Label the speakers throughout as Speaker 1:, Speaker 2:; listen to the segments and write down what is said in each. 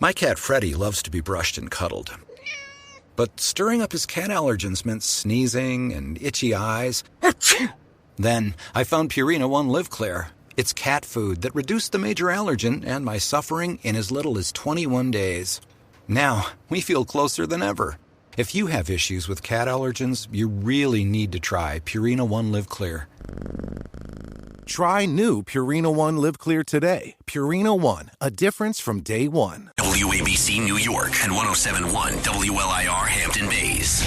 Speaker 1: My cat Freddie loves to be brushed and cuddled. But stirring up his cat allergens meant sneezing and itchy eyes. Then I found Purina One Live Clear. It's cat food that reduced the major allergen and my suffering in as little as 21 days. Now, we feel closer than ever. If you have issues with cat allergens, you really need to try Purina One Live Clear.
Speaker 2: Try new Purina One Live Clear today. Purina One, a difference from day one.
Speaker 3: WABC New York and 107.1 WLIR Hampton Bays.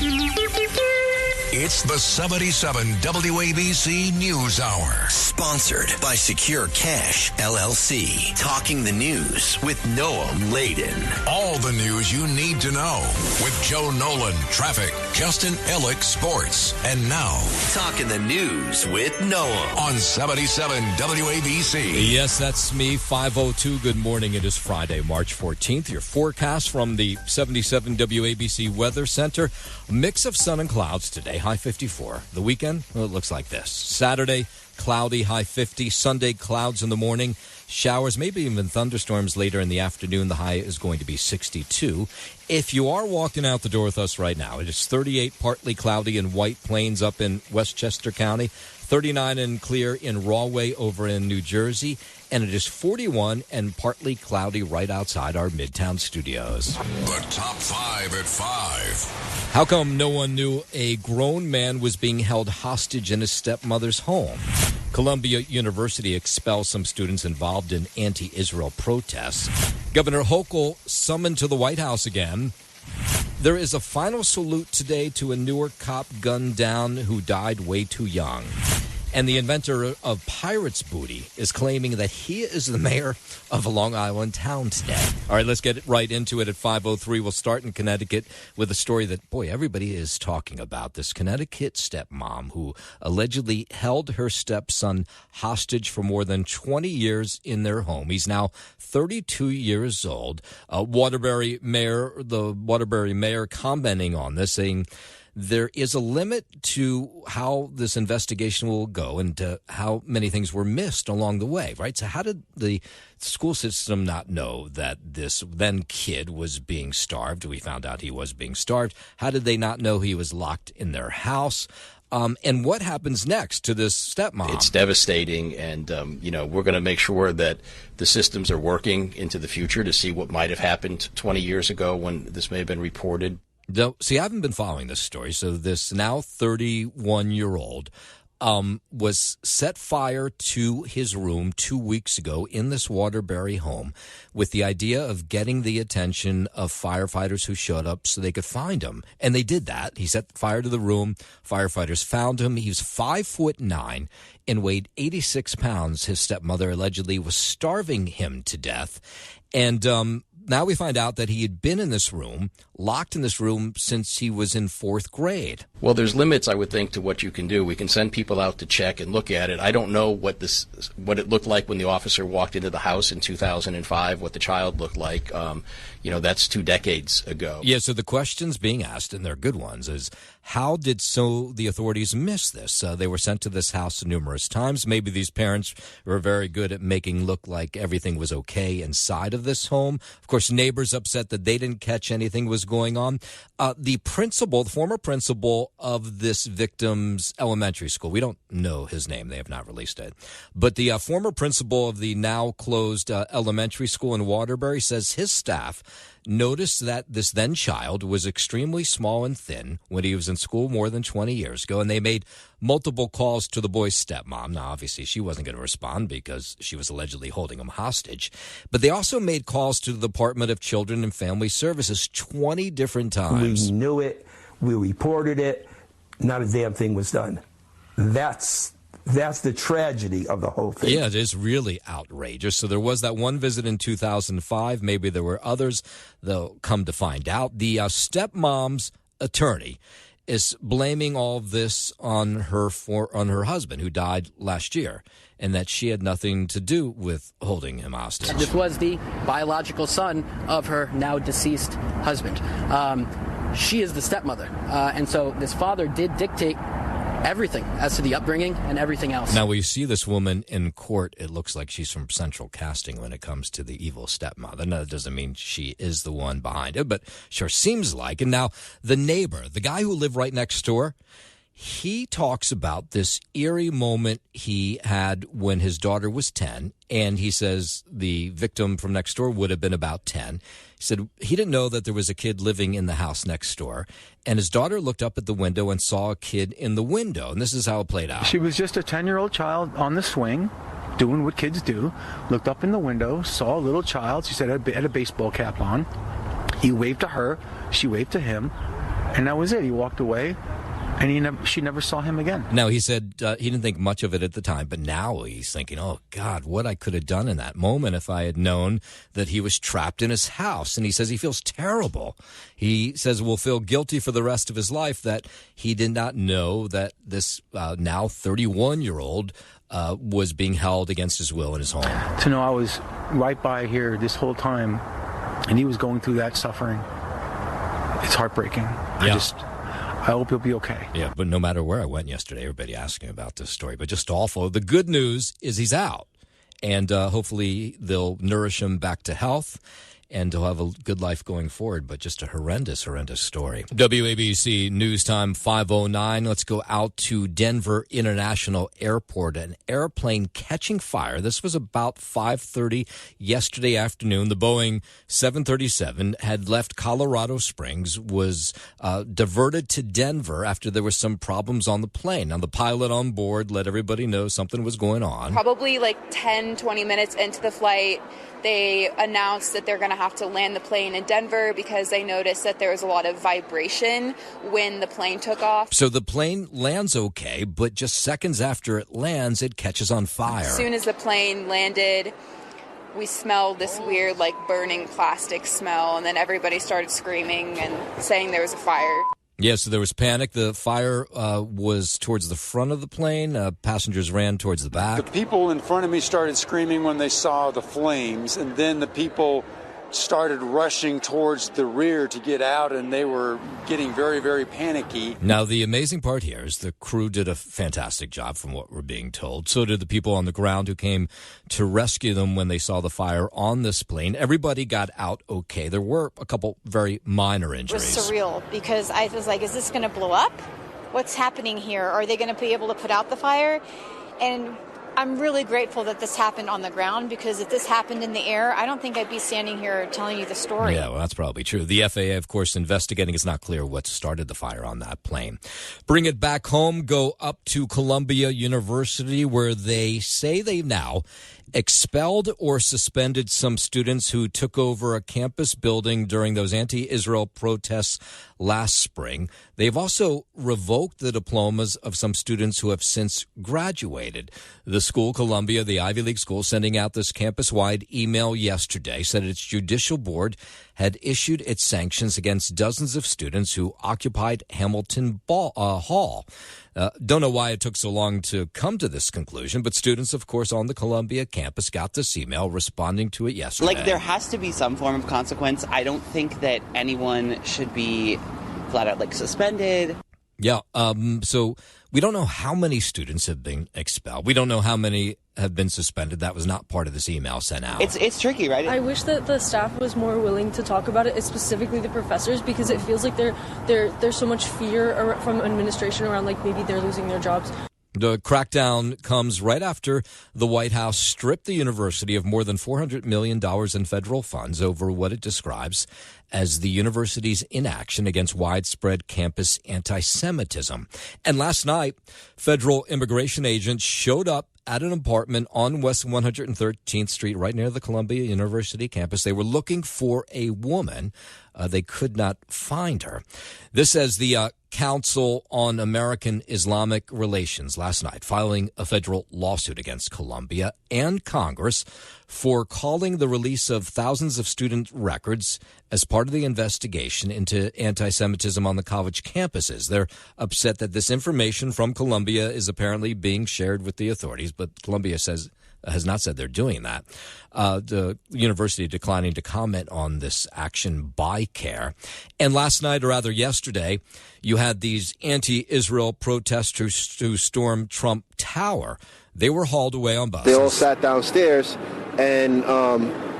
Speaker 3: It's the 77 WABC News Hour. Sponsored by Secure Cash, LLC. Talking the news with Noam Laden. All the news you need to know with Joe Nolan, traffic, Justin Ellick, sports. And now, Talking the news with Noam on 77 WABC.
Speaker 4: Yes, that's me, 5:02. Good morning. It is Friday, March 14th. Your forecast from the 77 WABC Weather Center. A mix of sun and clouds today. High 54. The weekend, well, it looks like this. Saturday, cloudy, high 50. Sunday, clouds in the morning. Showers, maybe even thunderstorms later in the afternoon. The high is going to be 62. If you are walking out the door with us right now, it is 38, partly cloudy in White Plains up in Westchester County. 39 and clear in Rahway over in New Jersey. And it is 41 and partly cloudy right outside our Midtown studios.
Speaker 3: The top 5 at 5.
Speaker 4: How come no one knew a grown man was being held hostage in his stepmother's home? Columbia University expels some students involved in anti-Israel protests. Governor Hochul summoned to the White House again. There is a final salute today to a Newark cop gunned down who died way too young. And the inventor of Pirates Booty is claiming that he is the mayor of a Long Island town today. All right, let's get right into it at 5:03. We'll start in Connecticut with a story that, boy, everybody is talking about. This Connecticut stepmom who allegedly held her stepson hostage for more than 20 years in their home. He's now 32 years old. The Waterbury mayor commenting on this, saying, there is a limit to how this investigation will go and to how many things were missed along the way, right? So how did the school system not know that this then kid was being starved? We found out he was being starved. How did they not know he was locked in their house? And what happens next to this stepmom?
Speaker 5: It's devastating, and, we're going to make sure that the systems are working into the future to see what might have happened 20 years ago when this may have been reported.
Speaker 4: See, I haven't been following this story. So this now 31-year-old was set fire to his room 2 weeks ago in this Waterbury home with the idea of getting the attention of firefighters who showed up so they could find him. And they did that. He set fire to the room. Firefighters found him. He was 5'9" and weighed 86 pounds. His stepmother allegedly was starving him to death. And now we find out that he had been in this room, locked in this room since he was in 4th grade.
Speaker 5: Well, there's limits, I would think, to what you can do. We can send people out to check and look at it. I don't know what it looked like when the officer walked into the house in 2005, what the child looked like. That's 2 decades ago.
Speaker 4: Yeah, so the questions being asked, and they're good ones, is how did the authorities miss this? They were sent to this house numerous times. Maybe these parents were very good at making look like everything was okay inside of this home. Of course, neighbors upset that they didn't catch anything was going on. The former principal of this victim's elementary school, we don't know his name. They have not released it. But the former principal of the now closed elementary school in Waterbury says his staff noticed that this then child was extremely small and thin when he was in school more than 20 years ago, and they made multiple calls to the boy's stepmom. Now, obviously, she wasn't going to respond because she was allegedly holding him hostage. But they also made calls to the Department of Children and Family Services 20 different times.
Speaker 6: We knew it. We reported it. Not a damn thing was done. That's the tragedy of the whole thing.
Speaker 4: Yeah, it is really outrageous. So there was that one visit in 2005. Maybe there were others. They'll come to find out. The stepmom's attorney is blaming all of this on her husband, who died last year, and that she had nothing to do with holding him hostage.
Speaker 7: This was the biological son of her now deceased husband. She is the stepmother, and so this father did dictate everything as to the upbringing and everything else.
Speaker 4: Now, when you see this woman in court, it looks like she's from Central Casting when it comes to the evil stepmother. Now, that doesn't mean she is the one behind it, but sure seems like. And now the neighbor, the guy who lived right next door, he talks about this eerie moment he had when his daughter was 10, and he says the victim from next door would have been about 10. He said he didn't know that there was a kid living in the house next door, and his daughter looked up at the window and saw a kid in the window, and this is how it played out.
Speaker 8: She was just a 10-year-old child on the swing, doing what kids do, looked up in the window, saw a little child. She said had a baseball cap on. He waved to her, she waved to him, and that was it. He walked away. And she never saw him again.
Speaker 4: Now, he said he didn't think much of it at the time, but now he's thinking, oh, God, what I could have done in that moment if I had known that he was trapped in his house. And he says he feels terrible. He says will feel guilty for the rest of his life that he did not know that this now 31-year-old was being held against his will in his home.
Speaker 8: To know I was right by here this whole time, and he was going through that suffering, it's heartbreaking.
Speaker 4: Yeah.
Speaker 8: I hope he'll be okay.
Speaker 4: Yeah, but no matter where I went yesterday, everybody asking about this story. But just awful. The good news is he's out, and hopefully they'll nourish him back to health, and he'll have a good life going forward. But just a horrendous, horrendous story. WABC News Time 5:09. Let's go out to Denver International Airport. An airplane catching fire. This was about 5:30 yesterday afternoon. The Boeing 737 had left Colorado Springs, was diverted to Denver after there were some problems on the plane. Now, the pilot on board let everybody know something was going on.
Speaker 9: Probably like 10, 20 minutes into the flight, they announced that they're going to have to land the plane in Denver because they noticed that there was a lot of vibration when the plane took off.
Speaker 4: So the plane lands okay, but just seconds after it lands, it catches on fire.
Speaker 9: As soon as the plane landed, we smelled this weird, like, burning plastic smell, and then everybody started screaming and saying there was a fire.
Speaker 4: Yeah, so there was panic. The fire was towards the front of the plane. Passengers ran towards the back.
Speaker 10: The people in front of me started screaming when they saw the flames, and then the people started rushing towards the rear to get out, and they were getting very, very panicky.
Speaker 4: Now, the amazing part here is the crew did a fantastic job from what we're being told. So did the people on the ground who came to rescue them when they saw the fire on this plane. Everybody got out okay. There were a couple very minor injuries.
Speaker 11: It was surreal because I was like, is this going to blow up? What's happening here? Are they going to be able to put out the fire? And I'm really grateful that this happened on the ground, because if this happened in the air, I don't think I'd be standing here telling you the story.
Speaker 4: Yeah, well, that's probably true. The FAA, of course, investigating. It's not clear what started the fire on that plane. Bring it back home, go up to Columbia University, where they say they've now expelled or suspended some students who took over a campus building during those anti-Israel protests last spring. They've also revoked the diplomas of some students who have since graduated. The school, Columbia, the Ivy League school, sending out this campus-wide email yesterday, said its judicial board had issued its sanctions against dozens of students who occupied Hamilton Hall. Don't know why it took so long to come to this conclusion, but students, of course, on the Columbia campus got this email responding to it yesterday.
Speaker 12: Like, there has to be some form of consequence. I don't think that anyone should be flat out, like, suspended.
Speaker 4: Yeah, so we don't know how many students have been expelled. We don't know how many have been suspended. That was not part of this email sent out.
Speaker 12: It's tricky, right?
Speaker 13: I wish that the staff was more willing to talk about it, specifically the professors, because it feels like there's so much fear from administration around, like, maybe they're losing their jobs.
Speaker 4: The crackdown comes right after the White House stripped the university of more than $400 million in federal funds over what it describes as the university's inaction against widespread campus anti-Semitism. And last night, federal immigration agents showed up at an apartment on West 113th Street, right near the Columbia University campus. They were looking for a woman. They could not find her. This as the Council on American Islamic Relations last night, filing a federal lawsuit against Columbia and Congress for calling the release of thousands of student records as part of the investigation into anti-Semitism on the college campuses. They're upset that this information from Columbia is apparently being shared with the authorities, but Columbia says has not said they're doing that. The university declining to comment on this action by CARE. And last night, or rather yesterday, you had these anti-Israel protesters who stormed Trump Tower. They were hauled away on buses.
Speaker 14: They all sat downstairs and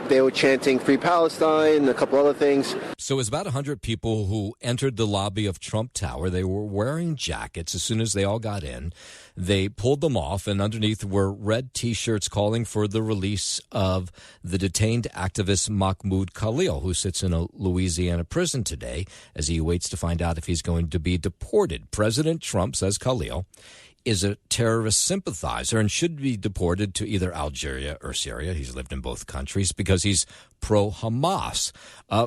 Speaker 14: they were chanting Free Palestine and a couple other things.
Speaker 4: So it was about 100 people who entered the lobby of Trump Tower. They were wearing jackets. As soon as they all got in, they pulled them off, and underneath were red T-shirts calling for the release of the detained activist Mahmoud Khalil, who sits in a Louisiana prison today as he waits to find out if he's going to be deported. President Trump says Khalil is a terrorist sympathizer and should be deported to either Algeria or Syria. He's lived in both countries because he's pro-Hamas.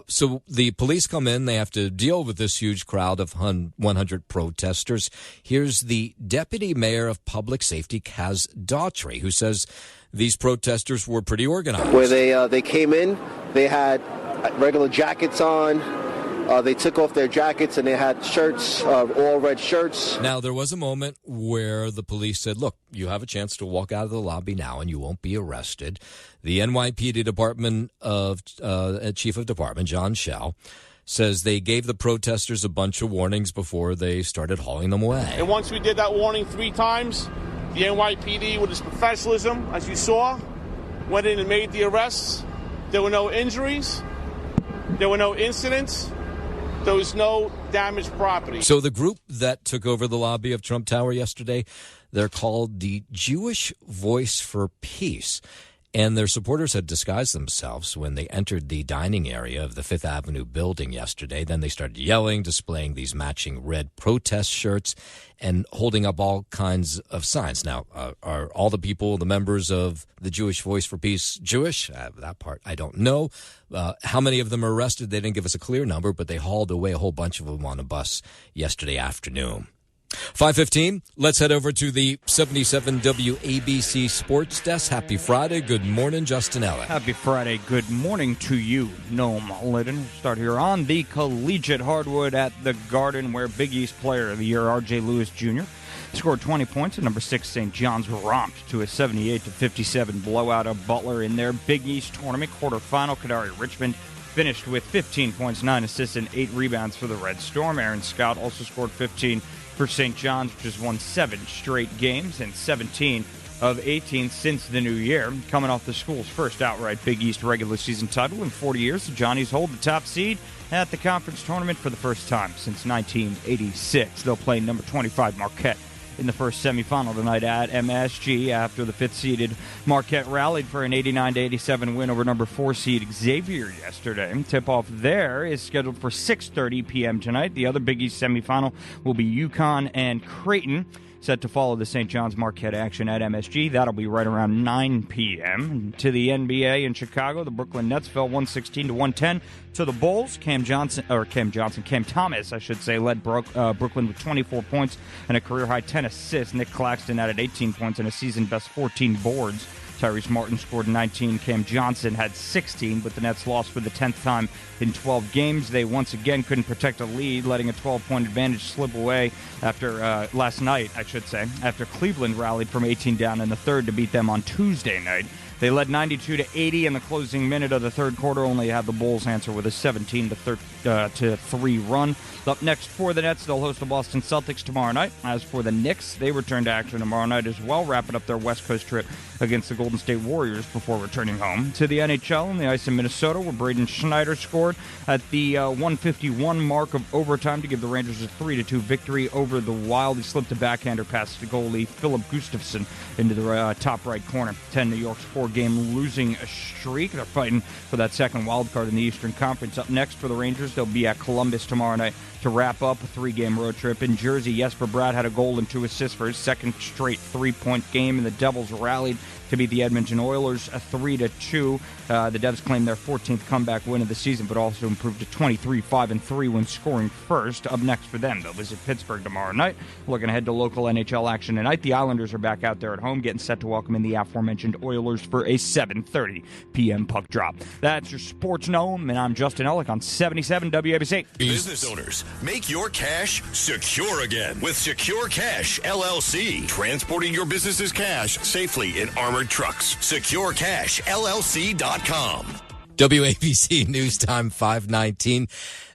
Speaker 4: So the police come in. They have to deal with this huge crowd of 100 protesters. Here's the deputy mayor of public safety, Kaz Daughtry, who says these protesters were pretty organized.
Speaker 14: Where they came in, they had regular jackets on. They took off their jackets and they had shirts, all red shirts.
Speaker 4: Now, there was a moment where the police said, look, you have a chance to walk out of the lobby now and you won't be arrested. The NYPD Chief of Department, John Schell, says they gave the protesters a bunch of warnings before they started hauling them away.
Speaker 15: And once we did that warning 3 times, the NYPD, with its professionalism, as you saw, went in and made the arrests. There were no injuries. There were no incidents. There was no damaged property.
Speaker 4: So the group that took over the lobby of Trump Tower yesterday, they're called the Jewish Voice for Peace. And their supporters had disguised themselves when they entered the dining area of the Fifth Avenue building yesterday. Then they started yelling, displaying these matching red protest shirts, and holding up all kinds of signs. Now, are all the people, the members of the Jewish Voice for Peace, Jewish? That part I don't know. How many of them are arrested? They didn't give us a clear number, but they hauled away a whole bunch of them on a bus yesterday afternoon. 5:15, let's head over to the 77 WABC Sports Desk. Happy Friday. Good morning, Justin Elliott.
Speaker 16: Happy Friday. Good morning to you, Noam Liddon. Start here on the collegiate hardwood at the Garden, where Big East Player of the Year, R.J. Lewis Jr., scored 20 points, and number 6 St. John's romped to a 78-57 blowout of Butler in their Big East tournament quarterfinal. Kadari Richmond finished with 15 points, 9 assists, and 8 rebounds for the Red Storm. Aaron Scott also scored 15 for St. John's, which has won 7 straight games and 17 of 18 since the new year. Coming off the school's first outright Big East regular season title in 40 years, the Johnnies hold the top seed at the conference tournament for the first time since 1986. They'll play number 25 Marquette in the first semifinal tonight at MSG after the 5th-seeded Marquette rallied for an 89-87 win over number 4 seed Xavier yesterday. Tip-off there is scheduled for 6:30 p.m. tonight. The other Big East semifinal will be UConn and Creighton, set to follow the St. John's Marquette action at MSG. That'll be right around 9 p.m. To the NBA in Chicago, the Brooklyn Nets fell 116-110 to the Bulls. Cam Thomas, led Brooklyn with 24 points and a career-high 10 assists. Nick Claxton added 18 points and a season-best 14 boards. Tyrese Martin scored 19. Cam Johnson had 16, but the Nets lost for the 10th time in 12 games. They once again couldn't protect a lead, letting a 12-point advantage slip away after last night, after Cleveland rallied from 18 down in the third to beat them on Tuesday night. They led 92-80 in the closing minute of the third quarter, only had the Bulls answer with a 17-3 run. Up next for the Nets, they'll host the Boston Celtics tomorrow night. As for the Knicks, they return to action tomorrow night as well, wrapping up their West Coast trip against the Golden State Warriors before returning home. To the NHL, on the ice in Minnesota, where Braden Schneider scored at the 151 mark of overtime to give the Rangers a 3-2 victory over the Wild. He slipped a backhander past the goalie Philip Gustafsson into the top right corner. 10 New York's 4-game losing streak. They're fighting for that second wild card in the Eastern Conference. Up next for the Rangers, they'll be at Columbus tomorrow night to wrap up a 3-game road trip. In Jersey, Jesper Bratt had a goal and 2 assists for his second straight 3-point game, and the Devils rallied to beat the Edmonton Oilers 3-2. The Devs claimed their 14th comeback win of the season, but also improved to 23-5-3 when scoring first. Up next for them, they'll visit Pittsburgh tomorrow night. Looking ahead to local NHL action tonight, the Islanders are back out there at home, getting set to welcome in the aforementioned Oilers for a 7:30 p.m. puck drop. That's your Sports Gnome, and I'm Justin Ellick on 77 WABC.
Speaker 3: Business owners, make your cash secure again with Secure Cash LLC. Transporting your business's cash safely in armored Ford Trucks. SecureCashLLC.com.
Speaker 4: WABC News Time 5:19.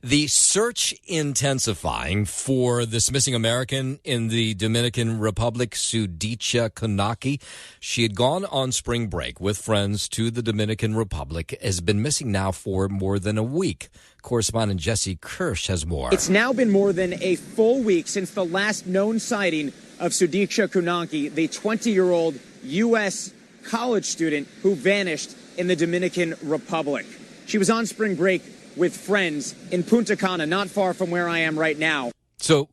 Speaker 4: The search intensifying for this missing American in the Dominican Republic, Sudicha Konaki. She had gone on spring break with friends to the Dominican Republic, has been missing now for more than a week. Correspondent Jesse Kirsch has more.
Speaker 17: It's now been more than a full week since the last known sighting of Sudicha Konaki, the 20-year-old U.S. college student who vanished in the Dominican Republic. She was on spring break with friends in Punta Cana, not far from where I am right now.
Speaker 4: So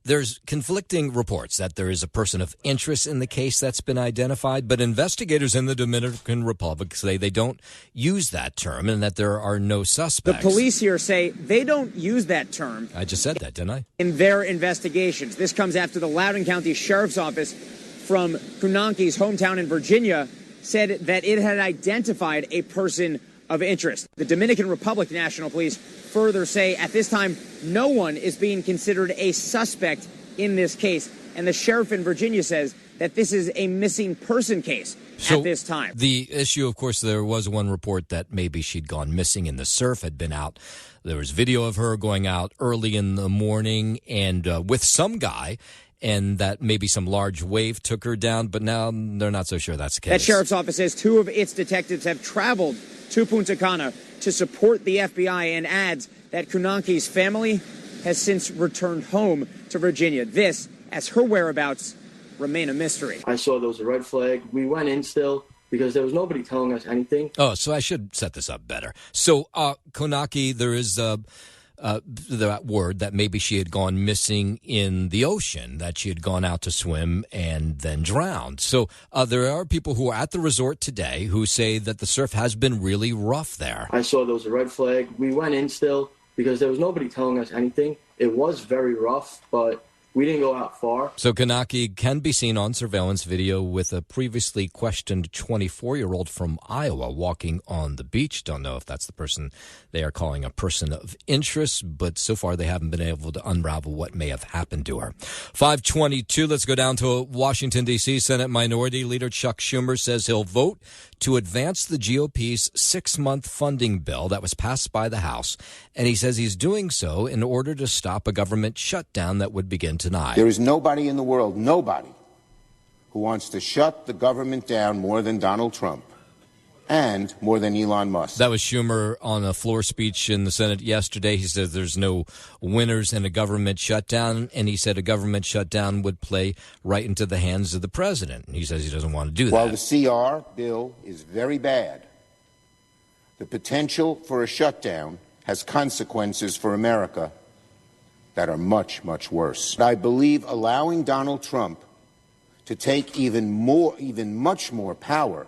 Speaker 4: there's conflicting reports that there is a person of interest in the case that's been identified, but investigators in the Dominican Republic say they don't use that term and that there are no suspects.
Speaker 17: The police here say they don't use that term.
Speaker 4: I just said that, didn't I?
Speaker 17: In their investigations. This comes after the Loudoun County Sheriff's Office from Kunaki's hometown in Virginia said that it had identified a person of interest. The Dominican Republic National Police further say at this time, no one is being considered a suspect in this case. And the sheriff in Virginia says that this is a missing person case at this time.
Speaker 4: The issue, of course, there was one report that maybe she'd gone missing in the surf, had been out. There was video of her going out early in the morning and with some guy, and that maybe some large wave took her down, but now they're not so sure that's the case.
Speaker 17: That sheriff's office says two of its detectives have traveled to Punta Cana to support the FBI and adds that Kunaki's family has since returned home to Virginia. This, as her whereabouts remain a mystery.
Speaker 18: I saw there was a red flag. We went in still because there was nobody telling us anything.
Speaker 4: Oh, so I should set this up better. So, Konaki, there is that word that maybe she had gone missing in the ocean, that she had gone out to swim and then drowned. So there are people who are at the resort today who say that the surf has been really rough there.
Speaker 18: I saw there was a red flag. We went in still because there was nobody telling us anything. It was very rough, but we didn't go out far.
Speaker 4: So Konaki can be seen on surveillance video with a previously questioned 24-year-old from Iowa walking on the beach. Don't know if that's the person they are calling a person of interest, but so far they haven't been able to unravel what may have happened to her. 5:22, let's go down to Washington, D.C. Senate Minority Leader Chuck Schumer says he'll vote to advance the GOP's 6-month funding bill that was passed by the House, and he says he's doing so in order to stop a government shutdown that would begin tonight.
Speaker 19: There is nobody in the world, nobody, who wants to shut the government down more than Donald Trump and more than Elon Musk.
Speaker 4: That was Schumer on a floor speech in the Senate yesterday. He says there's no winners in a government shutdown, and he said a government shutdown would play right into the hands of the president. And he says he doesn't want to do that.
Speaker 19: While the CR bill is very bad, the potential for a shutdown has consequences for America that are much, much worse. I believe allowing Donald Trump to take even much more power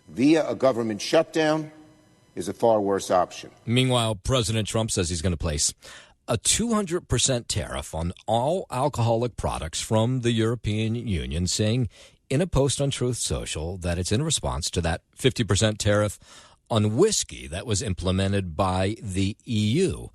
Speaker 19: via a government shutdown is a far worse option.
Speaker 4: Meanwhile, President Trump says he's going to place a 200% tariff on all alcoholic products from the European Union, saying in a post on Truth Social that it's in response to that 50% tariff on whiskey that was implemented by the EU.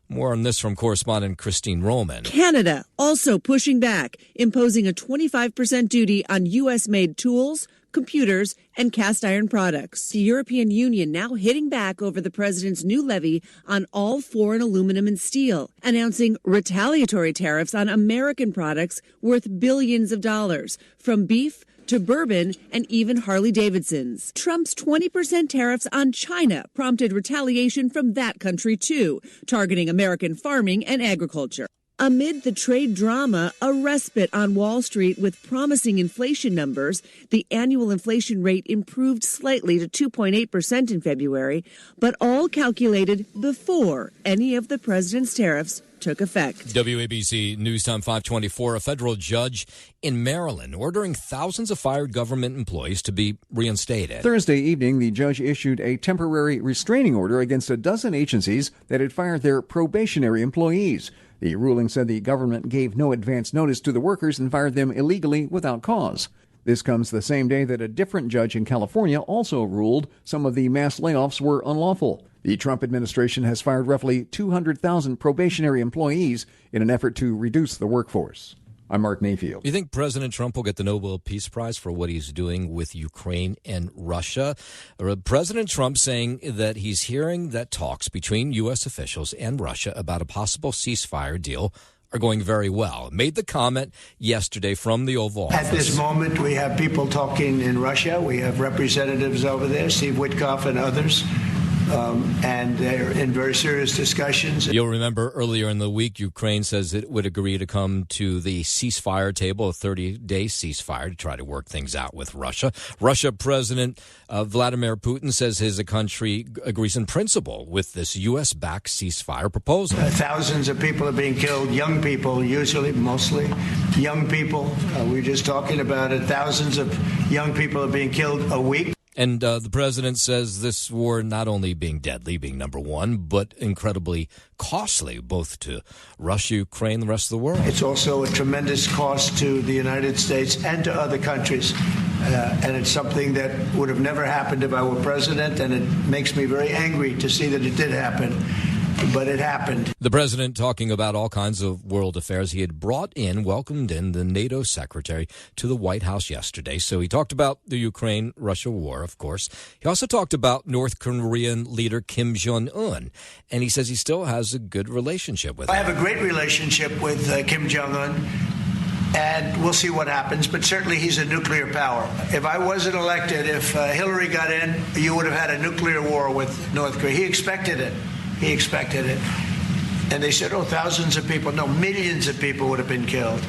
Speaker 4: More on this from correspondent Christine Roman.
Speaker 20: Canada also pushing back, imposing a 25% duty on U.S.-made tools, computers, and cast iron products. The European Union now hitting back over the president's new levy on all foreign aluminum and steel, announcing retaliatory tariffs on American products worth billions of dollars, from beef to bourbon and even Harley-Davidsons. Trump's 20% tariffs on China prompted retaliation from that country too, targeting American farming and agriculture. Amid the trade drama, a respite on Wall Street with promising inflation numbers. The annual inflation rate improved slightly to 2.8% in February, but all calculated before any of the president's tariffs took effect.
Speaker 4: WABC News Time 524. A federal judge in Maryland ordering thousands of fired government employees to be reinstated.
Speaker 21: Thursday evening, the judge issued a temporary restraining order against a dozen agencies that had fired their probationary employees. The ruling said the government gave no advance notice to the workers and fired them illegally without cause. This comes the same day that a different judge in California also ruled some of the mass layoffs were unlawful. The Trump administration has fired roughly 200,000 probationary employees in an effort to reduce the workforce. I'm Mark Mayfield.
Speaker 4: You think President Trump will get the Nobel Peace Prize for what he's doing with Ukraine and Russia? President Trump saying that he's hearing that talks between U.S. officials and Russia about a possible ceasefire deal are going very well. Made the comment yesterday from the Oval Office.
Speaker 1: At this moment, we have people talking in Russia. We have representatives over there, Steve Witkoff and others. And they're in very serious discussions.
Speaker 4: You'll remember earlier in the week, Ukraine says it would agree to come to the ceasefire table, a 30-day ceasefire, to try to work things out with Russia. Russia President Vladimir Putin says his country agrees in principle with this U.S.-backed ceasefire proposal.
Speaker 1: Thousands of people are being killed, young people, usually, mostly young people. We were just talking about it. Thousands of young people are being killed a week.
Speaker 4: And the president says this war not only being deadly, being number one, but incredibly costly, both to Russia, Ukraine, the rest of the world.
Speaker 1: It's also a tremendous cost to the United States and to other countries. And it's something that would have never happened if I were president, and it makes me very angry to see that it did happen. But it happened.
Speaker 4: The president talking about all kinds of world affairs. He had welcomed in the NATO secretary to the White House yesterday. So he talked about the Ukraine-Russia war, of course. He also talked about North Korean leader Kim Jong-un. And he says he still has a good relationship with him.
Speaker 1: I have a great relationship with Kim Jong-un. And we'll see what happens. But certainly he's a nuclear power. If I wasn't elected, if Hillary got in, you would have had a nuclear war with North Korea. He expected it. He expected it. And they said, thousands of people. No, millions of people would have been killed.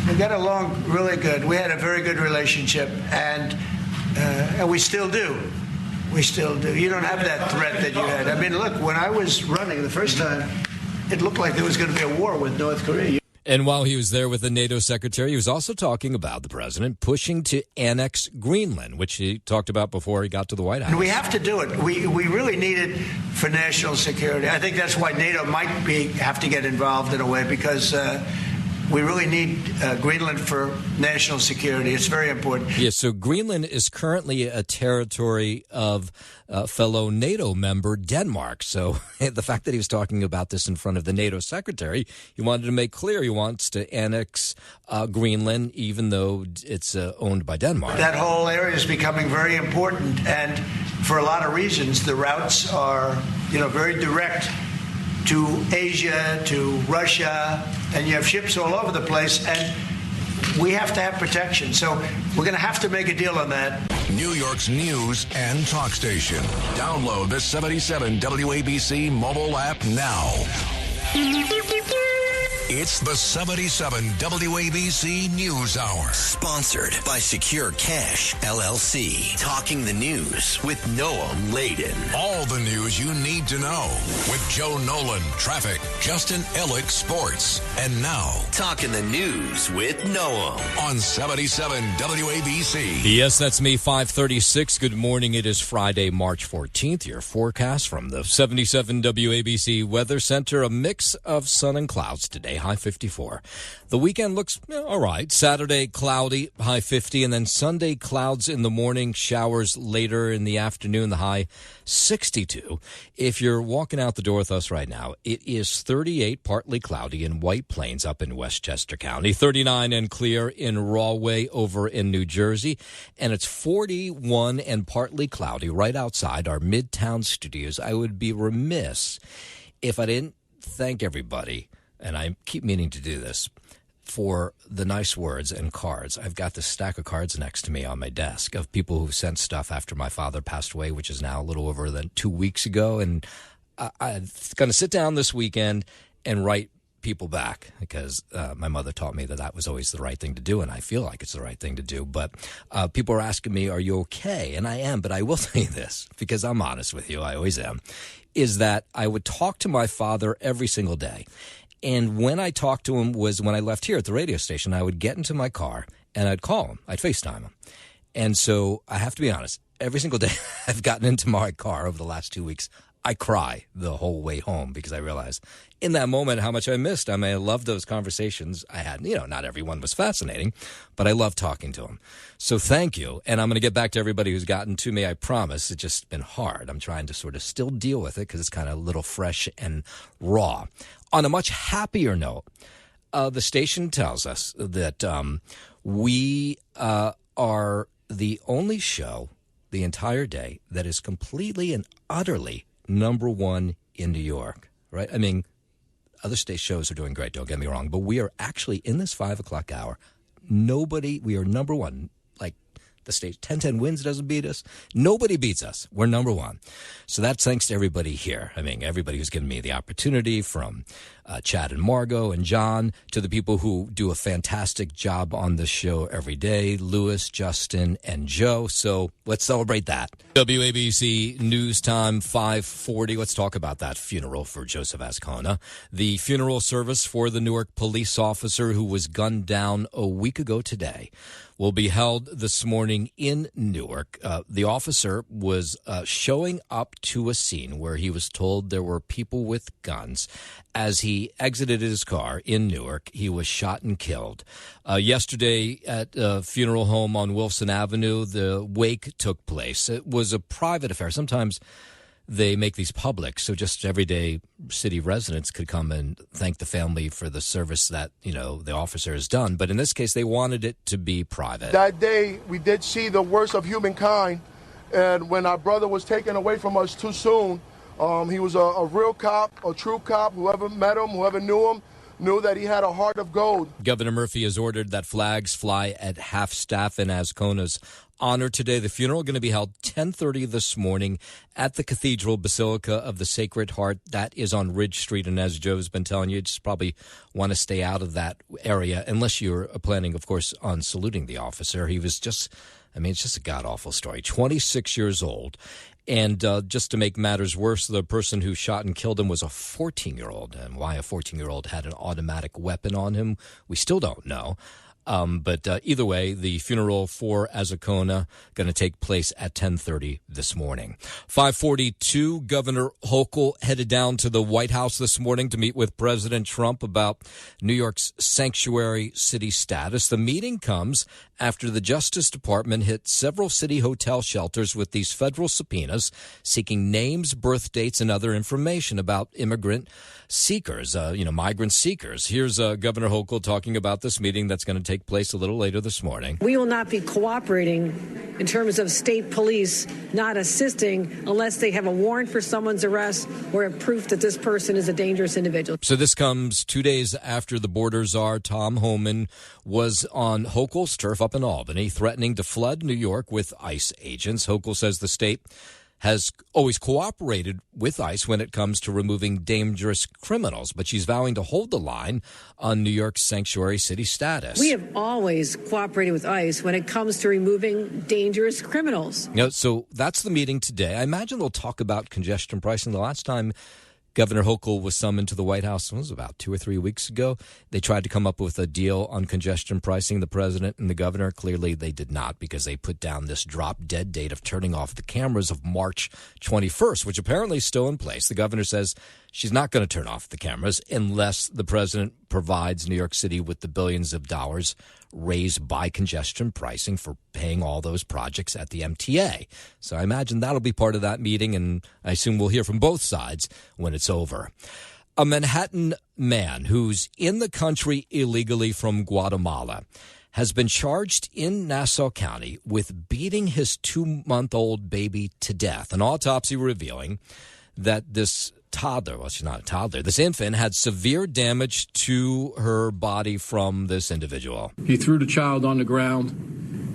Speaker 1: We got along really good. We had a very good relationship, and we still do. We still do. You don't have that threat that you had. I mean, look, when I was running the first time, it looked like there was going to be a war with North Korea.
Speaker 4: And while he was there with the NATO secretary, he was also talking about the president pushing to annex Greenland, which he talked about before he got to the White House.
Speaker 1: And we have to do it. We really need it for national security. I think that's why NATO might have to get involved in a way, because we really need Greenland for national security. It's very important.
Speaker 4: Yes, so Greenland is currently a territory of fellow NATO member Denmark. So the fact that he was talking about this in front of the NATO secretary, he wanted to make clear he wants to annex Greenland, even though it's owned by Denmark.
Speaker 1: That whole area is becoming very important, and for a lot of reasons. The routes are, very direct to Asia, to Russia, and you have ships all over the place, and we have to have protection. So we're going to have to make a deal on that.
Speaker 3: New York's news and talk station. Download the 77 WABC mobile app now. It's the 77 WABC News Hour.
Speaker 22: Sponsored by Secure Cash, LLC. Talking the news with Noam Laden.
Speaker 3: All the news you need to know with Joe Nolan, traffic, Justin Ellick, sports. And now,
Speaker 22: Talking the news with Noam.
Speaker 3: On 77 WABC.
Speaker 4: Yes, that's me, 536. Good morning. It is Friday, March 14th. Your forecast from the 77 WABC Weather Center. A mix of sun and clouds today. High 54. The weekend looks all right. Saturday, cloudy, high 50, and then Sunday, clouds in the morning, showers later in the afternoon, the high 62. If you're walking out the door with us right now, it is 38, partly cloudy in White Plains up in Westchester County, 39 and clear in Rahway over in New Jersey, and it's 41 and partly cloudy right outside our Midtown studios. I would be remiss if I didn't thank everybody, and I keep meaning to do this, for the nice words and cards. I've got this stack of cards next to me on my desk of people who sent stuff after my father passed away, which is now a little over 2 weeks ago. And I'm going to sit down this weekend and write people back, because my mother taught me that was always the right thing to do, and I feel like it's the right thing to do. But people are asking me, are you okay? And I am, but I will say this, because I'm honest with you, I always am, is that I would talk to my father every single day. And when I talked to him was when I left here at the radio station. I would get into my car and I'd call him. I'd FaceTime him. And so I have to be honest, every single day I've gotten into my car over the last 2 weeks, I cry the whole way home, because I realize in that moment how much I missed. I mean, I loved those conversations I had. Not everyone was fascinating, but I loved talking to him. So thank you. And I'm going to get back to everybody who's gotten to me, I promise. It's just been hard. I'm trying to sort of still deal with it because it's kind of a little fresh and raw. On a much happier note, the station tells us that we are the only show the entire day that is completely and utterly number one in New York, right? I mean, other state shows are doing great, don't get me wrong, but we are actually in this 5 o'clock hour. We are number one. Like the state 1010 wins doesn't beat us. Nobody beats us. We're number one. So that's thanks to everybody here. I mean, everybody who's given me the opportunity, from Chad and Margot and John to the people who do a fantastic job on this show every day, Louis, Justin, and Joe. So let's celebrate that. WABC News Time 540. Let's talk about that funeral for Joseph Azcona. The funeral service for the Newark police officer who was gunned down a week ago today will be held this morning in Newark. The officer was showing up to a scene where he was told there were people with guns. As he exited his car in Newark, he was shot and killed. Yesterday at a funeral home on Wilson Avenue, the wake took place. It was a private affair. Sometimes they make these public, so just everyday city residents could come and thank the family for the service that, the officer has done. But in this case, they wanted it to be private.
Speaker 2: That day, we did see the worst of humankind. And when our brother was taken away from us too soon, he was a real cop, a true cop. Whoever met him, whoever knew him, knew that he had a heart of gold.
Speaker 4: Governor Murphy has ordered that flags fly at half-staff in Azcona's honor today. The funeral going to be held 10:30 this morning at the Cathedral Basilica of the Sacred Heart. That is on Ridge Street, and as Joe's been telling you, just probably want to stay out of that area unless you're planning, of course, on saluting the officer. He was just, it's just a god-awful story. 26 years old. And just to make matters worse, the person who shot and killed him was a 14-year-old. And why a 14-year-old had an automatic weapon on him, we still don't know. But either way, the funeral for Azcona going to take place at 10:30 this morning. 5:42, Governor Hochul headed down to the White House this morning to meet with President Trump about New York's sanctuary city status. The meeting comes after the Justice Department hit several city hotel shelters with these federal subpoenas seeking names, birth dates, and other information about immigrant seekers, migrant seekers. Here's Governor Hochul talking about this meeting that's going to take place a little later this morning.
Speaker 5: We will not be cooperating in terms of state police not assisting unless they have a warrant for someone's arrest or have proof that this person is a dangerous individual.
Speaker 4: So this comes 2 days after the border czar Tom Homan was on Hochul's turf up in Albany, threatening to flood New York with ICE agents. Hochul says the state has always cooperated with ICE when it comes to removing dangerous criminals, but she's vowing to hold the line on New York's sanctuary city status.
Speaker 5: We have always cooperated with ICE when it comes to removing dangerous criminals.
Speaker 4: So that's the meeting today. I imagine they'll talk about congestion pricing. The last time Governor Hochul was summoned to the White House, it was about 2 or 3 weeks ago. They tried to come up with a deal on congestion pricing, the president and the governor. Clearly, they did not, because they put down this drop-dead date of turning off the cameras of March 21st, which apparently is still in place. The governor says she's not going to turn off the cameras unless the president provides New York City with the billions of dollars raised by congestion pricing for paying all those projects at the MTA. So I imagine that'll be part of that meeting, and I assume we'll hear from both sides when it's over. A Manhattan man who's in the country illegally from Guatemala has been charged in Nassau County with beating his 2-month-old baby to death. An autopsy revealing that this toddler, well, she's not a toddler, this infant had severe damage to her body from this individual.
Speaker 23: He threw the child on the ground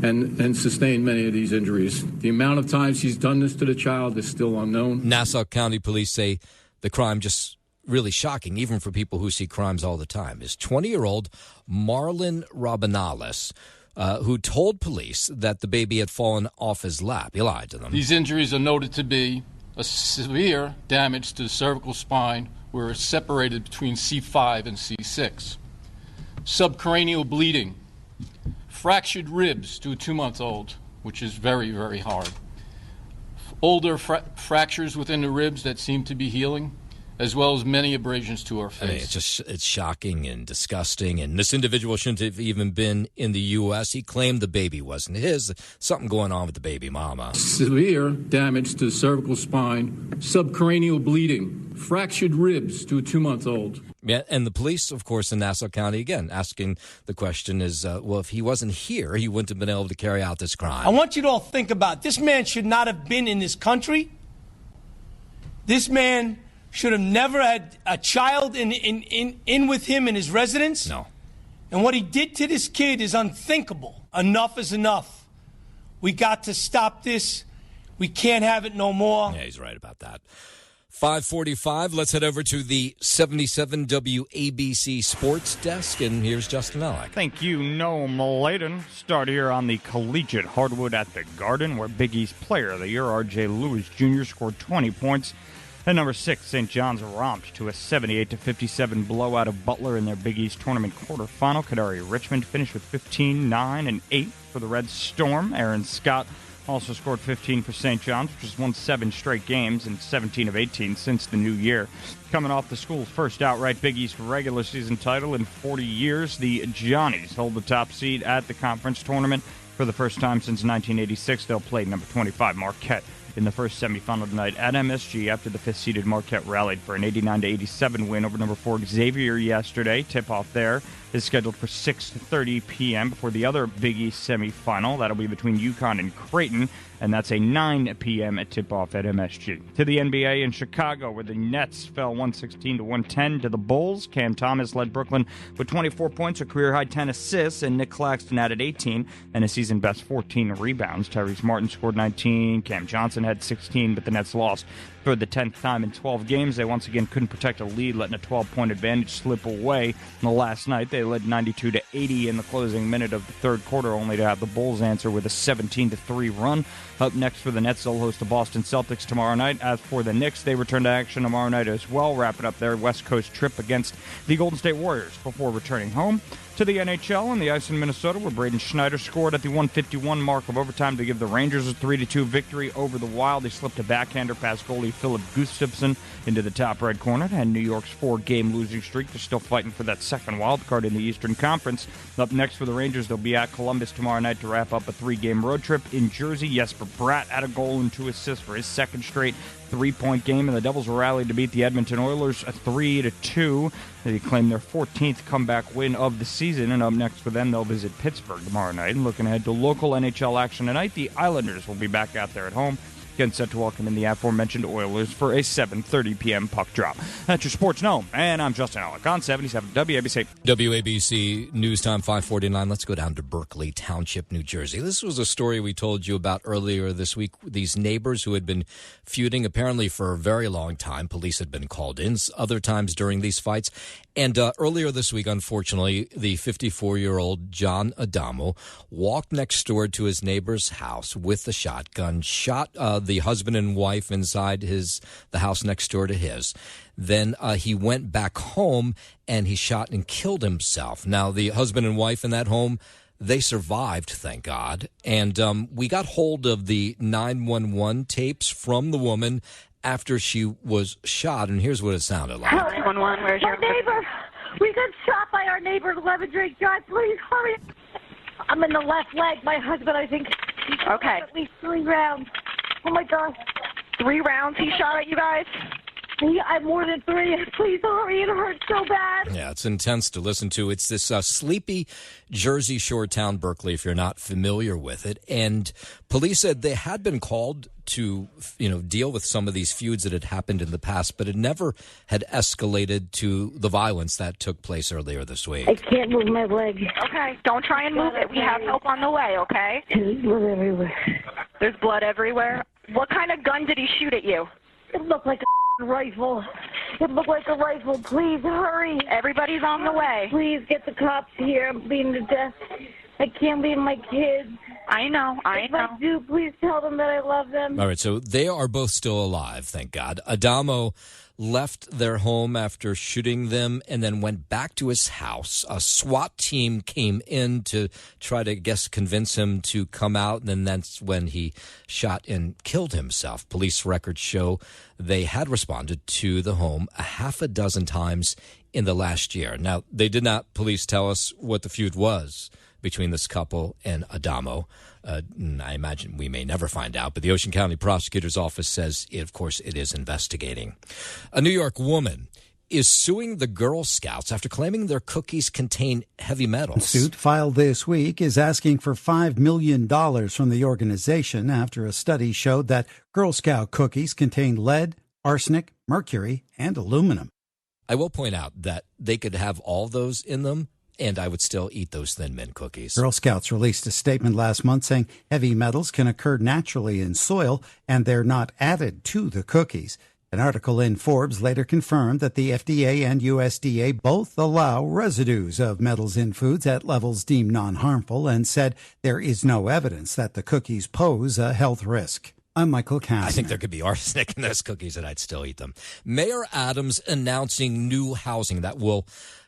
Speaker 23: and sustained many of these injuries. The amount of times he's done this to the child is still unknown.
Speaker 4: Nassau County police say the crime just really shocking, even for people who see crimes all the time, is 20-year-old Marlon Robinales, who told police that the baby had fallen off his lap. He lied to them.
Speaker 24: These injuries are noted to be a severe damage to the cervical spine where it's separated between C5 and C6. Subcranial bleeding, fractured ribs to a 2-month-old, which is very, very hard. Older fractures within the ribs that seem to be healing, as well as many abrasions to her face.
Speaker 4: I mean, it's shocking and disgusting. And this individual shouldn't have even been in the U.S. He claimed the baby wasn't his. Something going on with the baby mama.
Speaker 23: Severe damage to the cervical spine, subcranial bleeding, fractured ribs to a 2-month-old.
Speaker 4: Yeah, and the police, of course, in Nassau County, again, asking the question is, well, if he wasn't here, he wouldn't have been able to carry out this crime.
Speaker 6: I want you to all think about it. This man should not have been in this country. This man should have never had a child in with him in his residence.
Speaker 4: No.
Speaker 6: And what he did to this kid is unthinkable. Enough is enough. We got to stop this. We can't have it no more.
Speaker 4: Yeah, he's right about that. 5:45. Let's head over to the 77 WABC Sports Desk, and here's Justin Ellick.
Speaker 16: Thank you, Noam Layden. Start here on the collegiate hardwood at the Garden, where Big East Player of the Year, R.J. Lewis Jr., scored 20 points. And number 6, St. John's romped to a 78-57 blowout of Butler in their Big East tournament quarterfinal. Kadari Richmond finished with 15, 9, and 8 for the Red Storm. Aaron Scott also scored 15 for St. John's, which has won 7 straight games and 17 of 18 since the new year. Coming off the school's first outright Big East regular season title in 40 years, the Johnnies hold the top seed at the conference tournament for the first time since 1986. They'll play number 25 Marquette in the first semifinal tonight at MSG after the 5th-seeded Marquette rallied for an 89-87 win over number 4 Xavier yesterday. Tip-off there is scheduled for 6:30 p.m. before the other Big East semifinal. That'll be between UConn and Creighton, and that's a 9 p.m. tip-off at MSG. To the NBA in Chicago, where the Nets fell 116-110 to the Bulls. Cam Thomas led Brooklyn with 24 points, a career-high 10 assists, and Nick Claxton added 18 and a season-best 14 rebounds. Tyrese Martin scored 19. Cam Johnson had 16, but the Nets lost for the 10th time in 12 games. They once again couldn't protect a lead, letting a 12-point advantage slip away. And last night, they led 92-80 in the closing minute of the third quarter, only to have the Bulls answer with a 17-3 run. Up next for the Nets, they'll host the Boston Celtics tomorrow night. As for the Knicks, they return to action tomorrow night as well, wrapping up their West Coast trip against the Golden State Warriors before returning home. To the NHL on the ice in Minnesota, where Braden Schneider scored at the 151 mark of overtime to give the Rangers a 3-2 victory over the Wild. They slipped a backhander past goalie Philip Gustafsson into the top right corner. And New York's 4-game losing streak, they're still fighting for that second wild card in the Eastern Conference. Up next for the Rangers, they'll be at Columbus tomorrow night to wrap up a 3-game road trip in Jersey. Jesper Bratt had a goal and 2 assists for his second straight 3-point game, and the Devils rallied to beat the Edmonton Oilers 3-2. They claim their 14th comeback win of the season, and up next for them, they'll visit Pittsburgh tomorrow night. And looking ahead to local NHL action tonight, the Islanders will be back out there at home, again set to welcome in the aforementioned Oilers for a 7:30 p.m. puck drop. That's your Sports Gnome, and I'm Justin Alec on 77 WABC.
Speaker 4: WABC News Time 5:49. Let's go down to Berkeley Township, New Jersey. This was a story we told you about earlier this week. These neighbors who had been feuding apparently for a very long time. Police had been called in other times during these fights. And earlier this week, unfortunately, the 54-year-old John Adamo walked next door to his neighbor's house with a shotgun, shot the husband and wife inside the house next door to his. Then he went back home and he shot and killed himself. Now, the husband and wife in that home, they survived, thank God. And we got hold of the 911 tapes from the woman after she was shot, and here's what it sounded like.
Speaker 7: 911, where's your neighbor? We got shot by our neighbor, 11 Drake Drive. Please hurry. I'm in the left leg. My husband, I think, he shot at least 3 rounds. Oh my God.
Speaker 8: 3 rounds he shot at you guys?
Speaker 7: I'm more than 3. Please hurry. It hurts so bad.
Speaker 4: Yeah, it's intense to listen to. It's this sleepy Jersey Shore town, Berkeley, if you're not familiar with it. And police said they had been called to, deal with some of these feuds that had happened in the past, but it never had escalated to the violence that took place earlier this week.
Speaker 7: I can't move my leg.
Speaker 8: Okay, don't try and move it. We have help on the way, okay?
Speaker 7: There's blood everywhere.
Speaker 8: There's blood everywhere? What kind of gun did he shoot at you?
Speaker 7: It looked like a rifle. It looked like a rifle. Please hurry.
Speaker 8: Everybody's on the way.
Speaker 7: Please get the cops here. I'm bleeding to death. I can't leave my kids.
Speaker 8: I know.
Speaker 7: If I do, please tell them that I love them.
Speaker 4: All right, so they are both still alive, thank God. Adamo left their home after shooting them and then went back to his house. A SWAT team came in to try to, convince him to come out, and then that's when he shot and killed himself. Police records show they had responded to the home a half a dozen times in the last year. Now, police tell us what the feud was between this couple and Adamo. I imagine we may never find out, but the Ocean County Prosecutor's Office says, of course, it is investigating. A New York woman is suing the Girl Scouts after claiming their cookies contain heavy metals.
Speaker 9: The suit filed this week is asking for $5 million from the organization after a study showed that Girl Scout cookies contain lead, arsenic, mercury, and aluminum.
Speaker 4: I will point out that they could have all those in them, and I would still eat those Thin Mint cookies.
Speaker 9: Girl Scouts released a statement last month saying heavy metals can occur naturally in soil and they're not added to the cookies. An article in Forbes later confirmed that the FDA and USDA both allow residues of metals in foods at levels deemed non-harmful and said there is no evidence that the cookies pose a health risk. I'm Michael Kastner.
Speaker 4: I think there could be arsenic in those cookies and I'd still eat them. Mayor Adams announcing new housing that will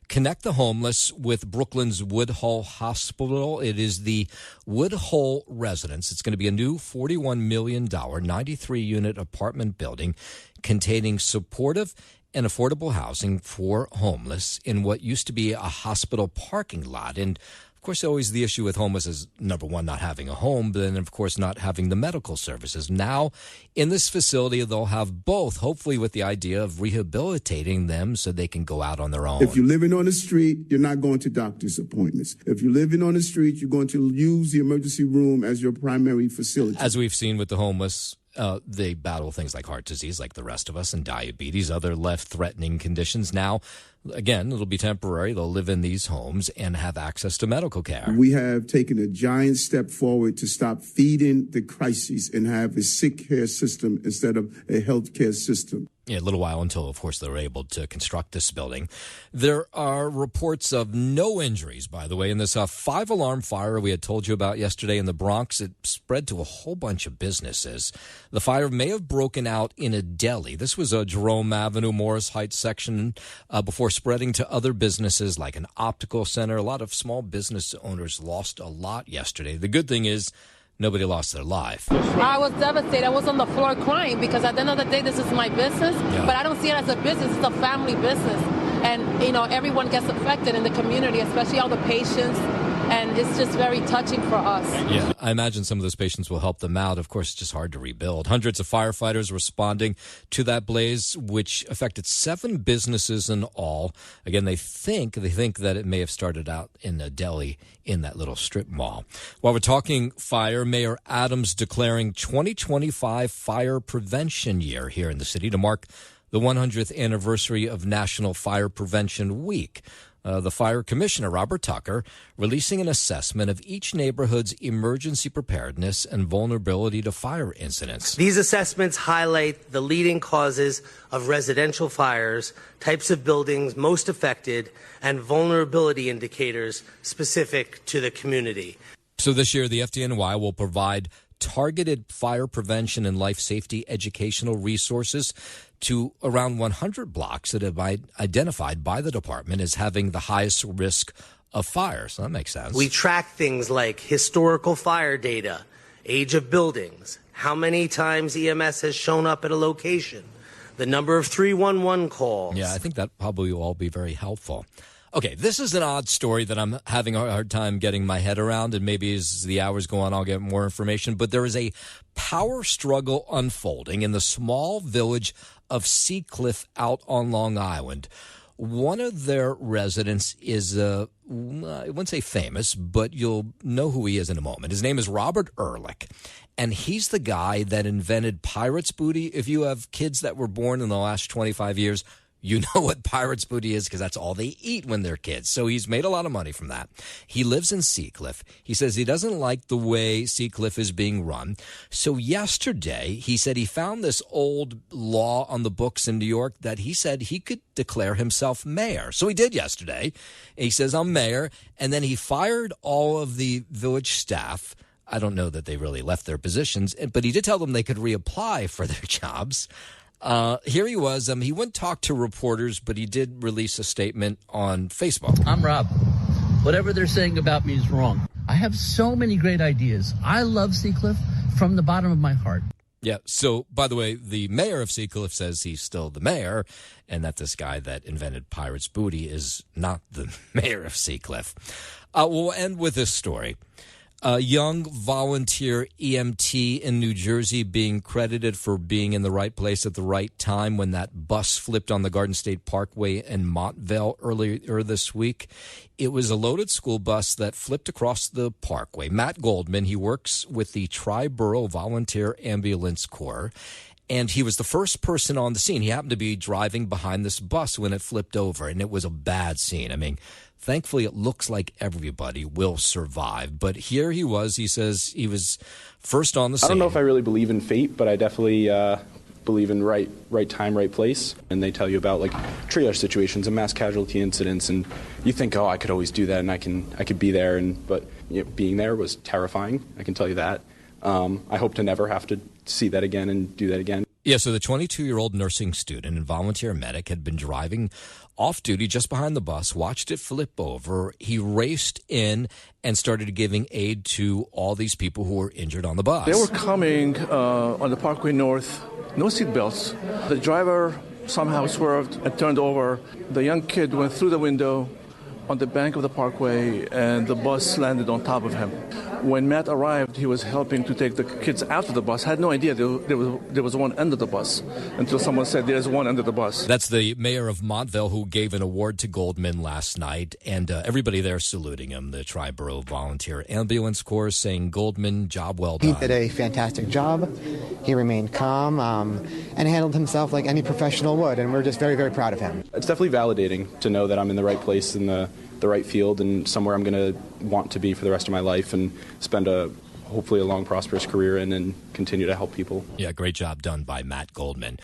Speaker 4: connect the homeless with Brooklyn's Woodhull Hospital. It is the Woodhull Residence. It's going to be a new $41 million, 93-unit apartment building containing supportive and affordable housing for homeless in what used to be a hospital parking lot. And of course, always the issue with homeless is, number one, not having a home, but then, of course, not having the medical services. Now, in this facility, they'll have both, hopefully with the idea of rehabilitating them so they can go out on their own.
Speaker 10: If you're living on the street, you're not going to doctor's appointments. If you're living on the street, you're going to use the emergency room as your primary facility.
Speaker 4: As we've seen with the homeless, they battle things like heart disease, like the rest of us, and diabetes, other life-threatening conditions. Now, again, it'll be temporary. They'll live in these homes and have access to medical care.
Speaker 10: We have taken a giant step forward to stop feeding the crises and have a sick care system instead of a health care system.
Speaker 4: Yeah, a little while until, of course, they were able to construct this building. There are reports of no injuries, by the way, in this 5-alarm fire we had told you about yesterday in the Bronx. It spread to a whole bunch of businesses. The fire may have broken out in a deli. This was a Jerome Avenue, Morris Heights section before spreading to other businesses like an optical center. A lot of small business owners lost a lot yesterday. The good thing is nobody lost their life.
Speaker 11: I was devastated. I was on the floor crying because at the end of the day, this is my business, but I don't see it as a business. It's a family business. And, everyone gets affected in the community, especially all the patients. And it's just very touching for us.
Speaker 4: Yeah, I imagine some of those patients will help them out. Of course, it's just hard to rebuild. Hundreds of firefighters responding to that blaze, which affected 7 businesses in all. Again, they think that it may have started out in a deli in that little strip mall. While we're talking fire, Mayor Adams declaring 2025 Fire Prevention Year here in the city to mark the 100th anniversary of National Fire Prevention Week. The fire commissioner, Robert Tucker, releasing an assessment of each neighborhood's emergency preparedness and vulnerability to fire incidents.
Speaker 12: These assessments highlight the leading causes of residential fires, types of buildings most affected, and vulnerability indicators specific to the community.
Speaker 4: So this year, the FDNY will provide targeted fire prevention and life safety educational resources to around 100 blocks that have been identified by the department as having the highest risk of fire. So that makes sense.
Speaker 12: We track things like historical fire data, age of buildings, how many times EMS has shown up at a location, the number of 311 calls.
Speaker 4: Yeah, I think that probably will all be very helpful. Okay, this is an odd story that I'm having a hard time getting my head around, and maybe as the hours go on, I'll get more information. But there is a power struggle unfolding in the small village of Seacliff out on Long Island. One of their residents is, I wouldn't say famous, but you'll know who he is in a moment. His name is Robert Ehrlich, and he's the guy that invented Pirate's Booty. If you have kids that were born in the last 25 years, you know what Pirate's Booty is because that's all they eat when they're kids. So he's made a lot of money from that. He lives in Seacliff. He says he doesn't like the way Seacliff is being run. So yesterday, he said he found this old law on the books in New York that he said he could declare himself mayor. So he did yesterday. He says, I'm mayor. And then he fired all of the village staff. I don't know that they really left their positions, but he did tell them they could reapply for their jobs. Here he was. He wouldn't talk to reporters, but he did release a statement on Facebook.
Speaker 13: I'm Rob. Whatever they're saying about me is wrong. I have so many great ideas. I love Seacliff from the bottom of my heart.
Speaker 4: Yeah. So, by the way, the mayor of Seacliff says he's still the mayor, and that this guy that invented Pirates Booty is not the mayor of Seacliff. We'll end with this story. A young volunteer EMT in New Jersey being credited for being in the right place at the right time when that bus flipped on the Garden State Parkway in Montvale earlier this week. It was a loaded school bus that flipped across the parkway. Matt Goldman, he works with the Tri-Borough Volunteer Ambulance Corps, and he was the first person on the scene. He happened to be driving behind this bus when it flipped over, and it was a bad scene. I mean, thankfully, it looks like everybody will survive. But here he was. He says he was first on the scene.
Speaker 14: I don't know if I really believe in fate, but I definitely believe in right time, right place. And they tell you about like triage situations and mass casualty incidents, and you think, oh, I could always do that, and I could be there. But being there was terrifying. I can tell you that. I hope to never have to see that again and do that again.
Speaker 4: Yeah, so the 22-year-old nursing student and volunteer medic had been driving off-duty just behind the bus, watched it flip over. He raced in and started giving aid to all these people who were injured on the bus.
Speaker 15: They were coming on the Parkway North, no seat belts. The driver somehow swerved and turned over. The young kid went through the window on the bank of the parkway, and the bus landed on top of him. When Matt arrived, he was helping to take the kids out of the bus. I had no idea there was one end of the bus until someone said there's one end of the bus.
Speaker 4: That's the mayor of Montvale who gave an award to Goldman last night, and everybody there saluting him. The Tri-Borough Volunteer Ambulance Corps saying, Goldman, job well done.
Speaker 17: He did a fantastic job. He remained calm and handled himself like any professional would, and we're just very, very proud of him.
Speaker 14: It's definitely validating to know that I'm in the right place in the right field and somewhere I'm going to want to be for the rest of my life and spend hopefully a long, prosperous career in and continue to help people.
Speaker 4: Yeah, great job done by Matt Goldman.